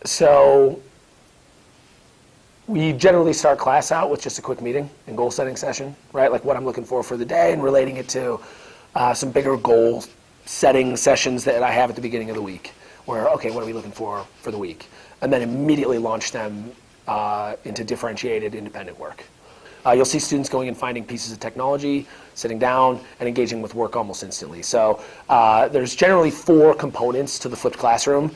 So we generally start class out with just a quick meeting and goal setting session, right? Like what I'm looking for the day and relating it to some bigger goal setting sessions that I have at the beginning of the week where, okay, what are we looking for the week? And then immediately launch them into differentiated independent work. You'll see students going and finding pieces of technology, sitting down, and engaging with work almost instantly. So there's generally 4 components to the flipped classroom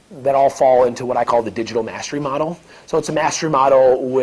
that all fall into what I call the digital mastery model. So it's a mastery model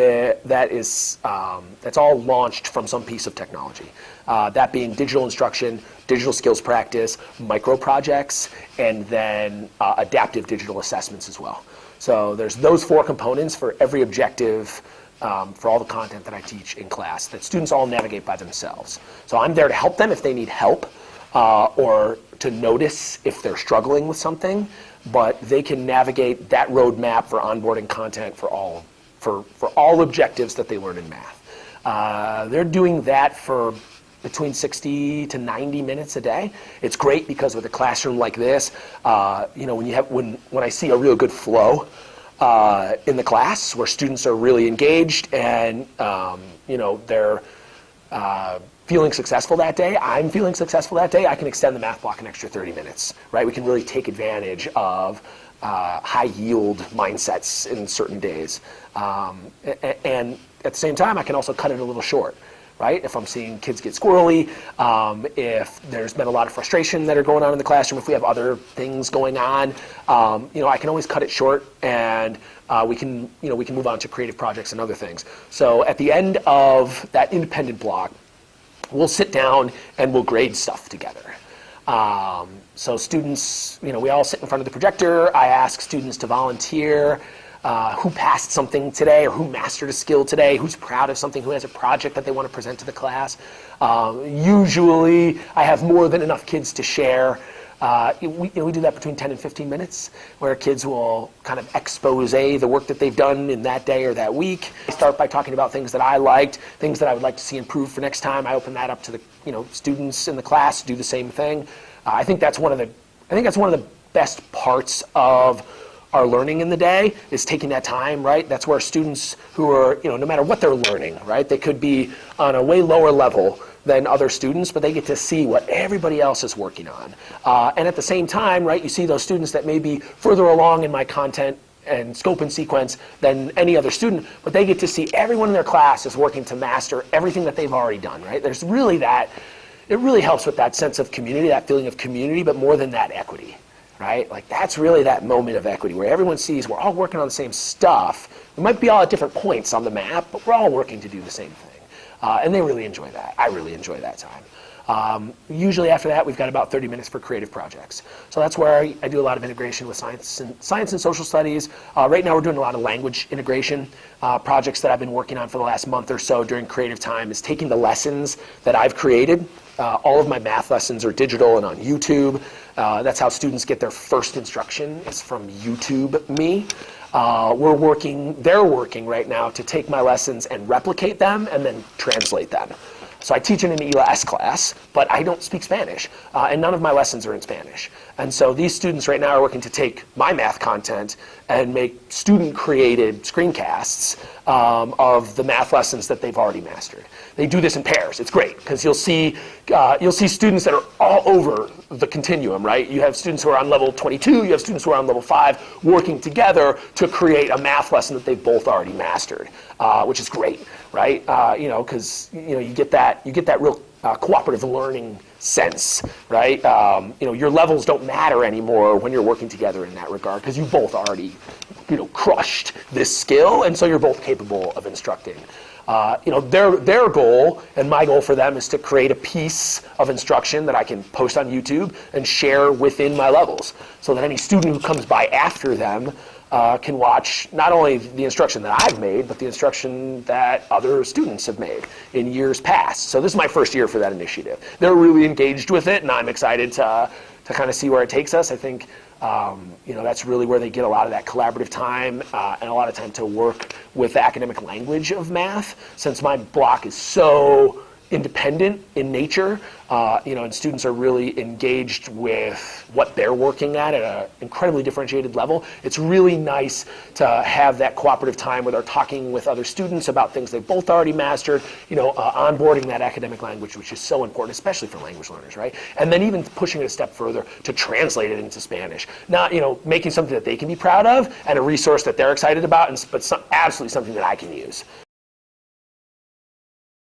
that's all launched from some piece of technology. That being digital instruction, digital skills practice, micro projects, and then adaptive digital assessments as well. So there's those 4 components for every objective for all the content that I teach in class that students all navigate by themselves. So I'm there to help them if they need help or to notice if they're struggling with something, but they can navigate that roadmap for onboarding content for all objectives that they learn in math. They're doing that for between 60 to 90 minutes a day. It's great because with a classroom like this, when I see a real good flow in the class where students are really engaged and they're feeling successful that day, I'm feeling successful that day, I can extend the math block an extra 30 minutes, right? We can really take advantage of high yield mindsets in certain days. And at the same time, I can also cut it a little short, right? If I'm seeing kids get squirrely, if there's been a lot of frustration that are going on in the classroom, if we have other things going on, I can always cut it short and we can move on to creative projects and other things. So at the end of that independent block, we'll sit down and we'll grade stuff together. So students, we all sit in front of the projector. I ask students to volunteer who passed something today or who mastered a skill today, who's proud of something, who has a project that they want to present to the class. Usually I have more than enough kids to share. We do that between 10 and 15 minutes where kids will kind of expose the work that they've done in that day or that week. I start by talking about things that I liked, things that I would like to see improved for next time. I open that up to the students in the class to do the same thing. I think that's one of the best parts of our learning in the day is taking that time, right? That's where students who are, no matter what they're learning, right? They could be on a way lower level than other students, but they get to see what everybody else is working on. And at the same time, right, you see those students that may be further along in my content and scope and sequence than any other student, but they get to see everyone in their class is working to master everything that they've already done, right? There's really it really helps with that sense of community, that feeling of community, but more than that, equity, right? Like that's really that moment of equity where everyone sees we're all working on the same stuff. We might be all at different points on the map, but we're all working to do the same thing. And they really enjoy that. I really enjoy that time. Usually after that, we've got about 30 minutes for creative projects. So that's where I do a lot of integration with science and social studies. Right now we're doing a lot of language integration. Projects that I've been working on for the last month or so during creative time is taking the lessons that I've created. All of my math lessons are digital and on YouTube. That's how students get their first instruction, is from YouTube Me. They're working right now to take my lessons and replicate them and then translate them. So I teach in an ELAS class, but I don't speak Spanish, and none of my lessons are in Spanish. And so these students right now are working to take my math content and make student-created screencasts of the math lessons that they've already mastered. They do this in pairs. It's great because you'll see students that are all over the continuum, right? You have students who are on level 22, you have students who are on level 5 working together to create a math lesson that they've both already mastered, which is great, right? Because you get that real cooperative learning sense, right? Your levels don't matter anymore when you're working together in that regard because you both already, crushed this skill, and so you're both capable of instructing. Their goal and my goal for them is to create a piece of instruction that I can post on YouTube and share within my levels so that any student who comes by after them can watch not only the instruction that I've made, but the instruction that other students have made in years past. So this is my first year for that initiative. They're really engaged with it, and I'm excited to kind of see where it takes us. I think that's really where they get a lot of that collaborative time and a lot of time to work with the academic language of math. Since my block is so independent in nature, and students are really engaged with what they're working at an incredibly differentiated level. It's really nice to have that cooperative time where they're talking with other students about things they've both already mastered, onboarding that academic language, which is so important, especially for language learners, right? And then even pushing it a step further to translate it into Spanish. Not, making something that they can be proud of and a resource that they're excited about, but absolutely something that I can use.